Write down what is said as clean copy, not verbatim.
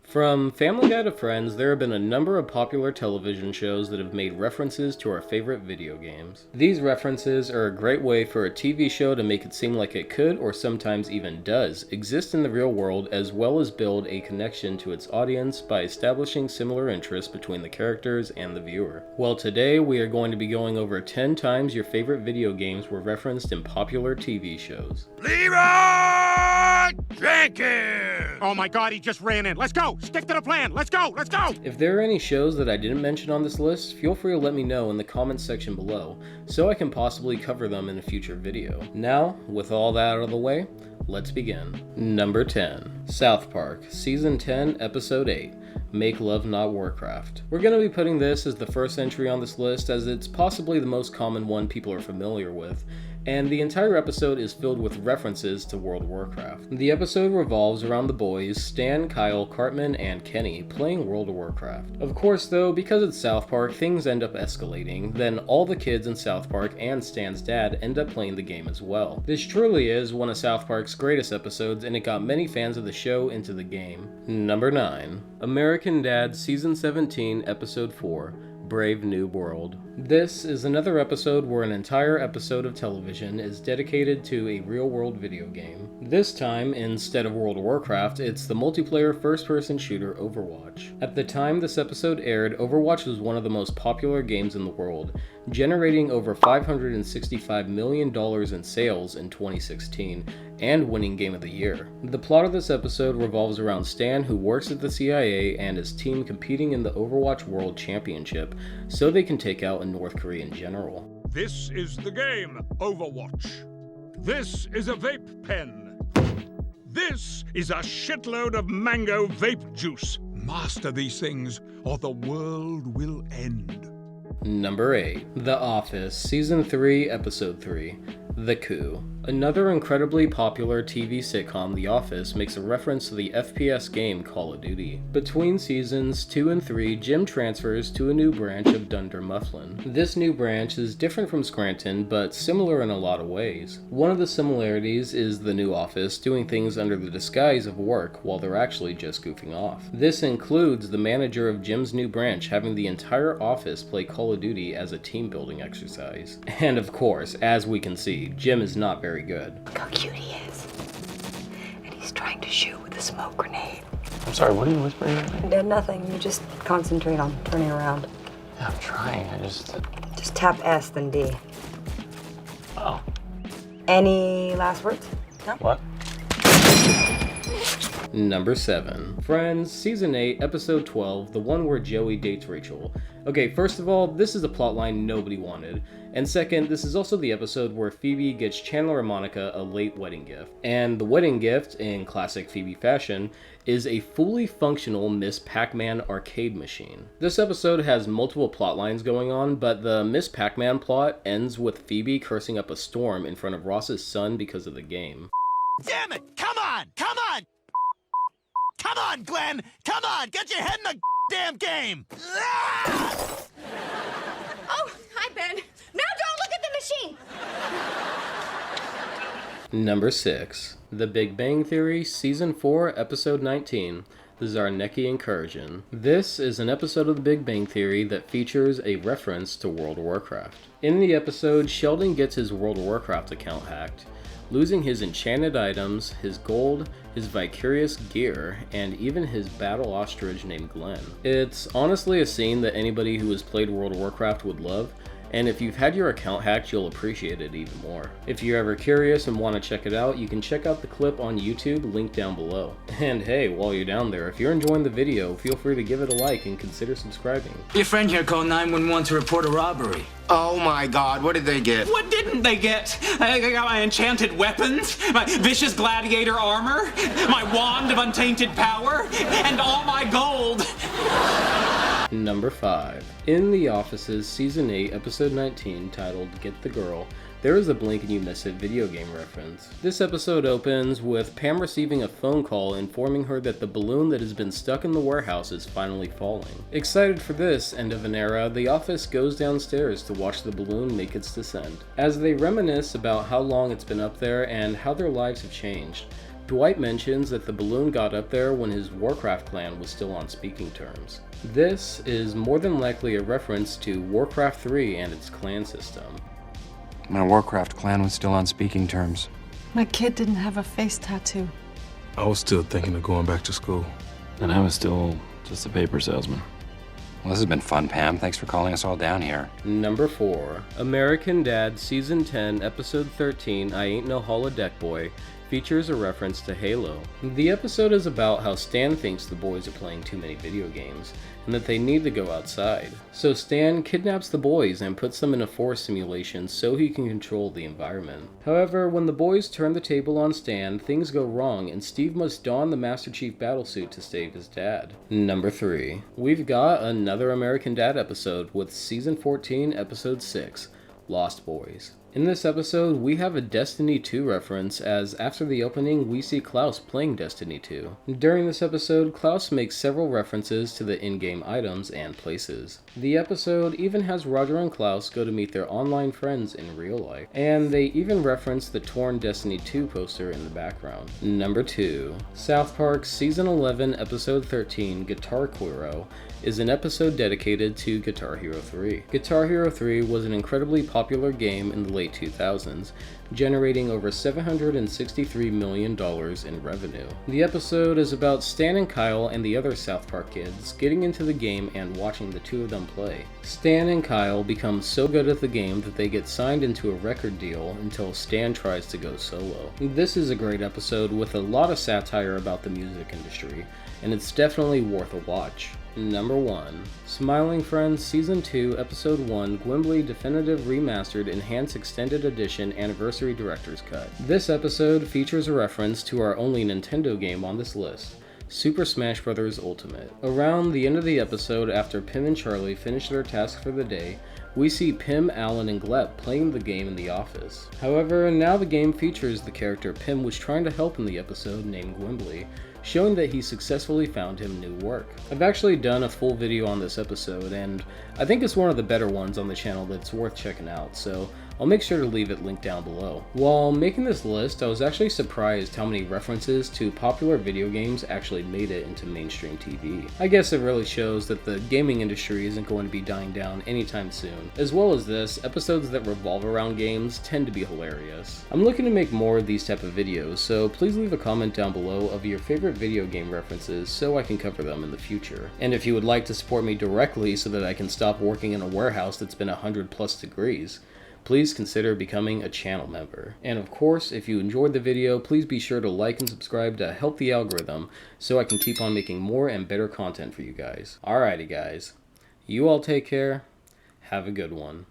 From Family Guy to Friends, there have been a number of popular television shows that have made references to our favorite video games. These references are a great way for a TV show to make it seem like it could, or sometimes even does, exist in the real world, as well as build a connection to its audience by establishing similar interests between the characters and the viewer. Well, today we are going to be going over 10 times your favorite video games were referenced in popular TV shows. Leroy Jenkins! Oh my god, he just ran in. Let's go! Stick to the plan! Let's go! Let's go! If there are any shows that I didn't mention on this list, feel free to let me know in the comments section below, so I can possibly cover them in a future video. Now, with all that out of the way, let's begin. Number 10. South Park, Season 10, Episode 8. Make Love Not Warcraft. We're going to be putting this as the first entry on this list as it's possibly the most common one people are familiar with, and the entire episode is filled with references to World of Warcraft. The episode revolves around the boys, Stan, Kyle, Cartman, and Kenny, playing World of Warcraft. Of course though, because it's South Park, things end up escalating, then all the kids in South Park and Stan's dad end up playing the game as well. This truly is one of South Park's greatest episodes, and it got many fans of the show into the game. Number 9. American Dad Season 17, Episode 4. Brave New World. This is another episode where an entire episode of television is dedicated to a real-world video game. This time, instead of World of Warcraft, it's the multiplayer first-person shooter Overwatch. At the time this episode aired, Overwatch was one of the most popular games in the world, generating over $565 million in sales in 2016, and winning Game of the Year. The plot of this episode revolves around Stan, who works at the CIA, and his team competing in the Overwatch World Championship so they can take out a North Korean general. This is the game, Overwatch. This is a vape pen. This is a shitload of mango vape juice. Master these things, or the world will end. Number 8. The Office, Season 3, Episode 3. The Coup. Another incredibly popular TV sitcom, The Office, makes a reference to the FPS game Call of Duty. Between seasons 2 and 3, Jim transfers to a new branch of Dunder Mifflin. This new branch is different from Scranton, but similar in a lot of ways. One of the similarities is the new office doing things under the disguise of work while they're actually just goofing off. This includes the manager of Jim's new branch having the entire office play Call of Duty as a team building exercise. And of course, as we can see, Jim is not very good. Look how cute he is. And he's trying to shoot with a smoke grenade. I'm sorry, what are you whispering at me? Nothing. You just concentrate on turning around. Yeah, I'm trying. Just tap S, then D. Oh. Any last words? No? What? Number 7. Friends, Season 8, Episode 12, the one where Joey dates Rachel. Okay, first of all, this is a plotline nobody wanted. And second, this is also the episode where Phoebe gets Chandler and Monica a late wedding gift. And the wedding gift, in classic Phoebe fashion, is a fully functional Miss Pac-Man arcade machine. This episode has multiple plot lines going on, but the Miss Pac-Man plot ends with Phoebe cursing up a storm in front of Ross's son because of the game. Damn it! Come on! Come on! Come on, Glenn! Come on! Get your head in the damn game! Oh, hi, Ben. No, don't look at the machine! Number 6. The Big Bang Theory, Season 4, Episode 19. The Zarnecki Incursion. This is an episode of The Big Bang Theory that features a reference to World of Warcraft. In the episode, Sheldon gets his World of Warcraft account hacked, losing his enchanted items, his gold, his Vicarious gear, and even his battle ostrich named Glenn. It's honestly a scene that anybody who has played World of Warcraft would love, and if you've had your account hacked, you'll appreciate it even more. If you're ever curious and want to check it out, you can check out the clip on YouTube, linked down below. And hey, while you're down there, if you're enjoying the video, feel free to give it a like and consider subscribing. Your friend here called 911 to report a robbery. Oh my god, what did they get? What didn't they get? I got my enchanted weapons, my vicious gladiator armor, my wand of untainted power, and all my gold. Number 5. In The Office's Season 8, Episode 19, titled Get the Girl, there is a blink and you miss it video game reference. This episode opens with Pam receiving a phone call informing her that the balloon that has been stuck in the warehouse is finally falling. Excited for this end of an era, the office goes downstairs to watch the balloon make its descent. As they reminisce about how long it's been up there and how their lives have changed, Dwight mentions that the balloon got up there when his Warcraft clan was still on speaking terms. This is more than likely a reference to Warcraft 3 and its clan system. My Warcraft clan was still on speaking terms. My kid didn't have a face tattoo. I was still thinking of going back to school. And I was still just a paper salesman. Well, this has been fun, Pam. Thanks for calling us all down here. Number 4. American Dad Season 10 Episode 13 I Ain't No Holodeck Boy features a reference to Halo. The episode is about how Stan thinks the boys are playing too many video games, and that they need to go outside. So Stan kidnaps the boys and puts them in a forest simulation so he can control the environment. However, when the boys turn the table on Stan, things go wrong and Steve must don the Master Chief battlesuit to save his dad. Number 3. We've got another American Dad episode with Season 14, Episode 6, Lost Boys. In this episode, we have a Destiny 2 reference, as after the opening, we see Klaus playing Destiny 2. During this episode, Klaus makes several references to the in-game items and places. The episode even has Roger and Klaus go to meet their online friends in real life, and they even reference the torn Destiny 2 poster in the background. Number 2. South Park Season 11, Episode 13, Guitar Hero is an episode dedicated to Guitar Hero 3. Guitar Hero 3 was an incredibly popular game in the late 2000s, generating over $763 million in revenue. The episode is about Stan and Kyle and the other South Park kids getting into the game and watching the two of them play. Stan and Kyle become so good at the game that they get signed into a record deal until Stan tries to go solo. This is a great episode with a lot of satire about the music industry, and it's definitely worth a watch. Number 1. Smiling Friends Season 2 Episode 1 Gwimbly Definitive Remastered Enhanced Extended Edition Anniversary Director's Cut. This episode features a reference to our only Nintendo game on this list, Super Smash Bros. Ultimate. Around the end of the episode, after Pim and Charlie finish their task for the day, we see Pim, Alan, and Gleb playing the game in the office. However, now the game features the character Pim was trying to help in the episode named Gwimbly, showing that he successfully found him new work. I've actually done a full video on this episode, and I think it's one of the better ones on the channel that's worth checking out, so I'll make sure to leave it linked down below. While making this list, I was actually surprised how many references to popular video games actually made it into mainstream TV. I guess it really shows that the gaming industry isn't going to be dying down anytime soon. As well as this, episodes that revolve around games tend to be hilarious. I'm looking to make more of these type of videos, so please leave a comment down below of your favorite video game references so I can cover them in the future. And if you would like to support me directly so that I can stop working in a warehouse that's been 100+ degrees, please consider becoming a channel member. And of course, if you enjoyed the video, please be sure to like and subscribe to help the algorithm so I can keep on making more and better content for you guys. Alrighty guys, you all take care, have a good one.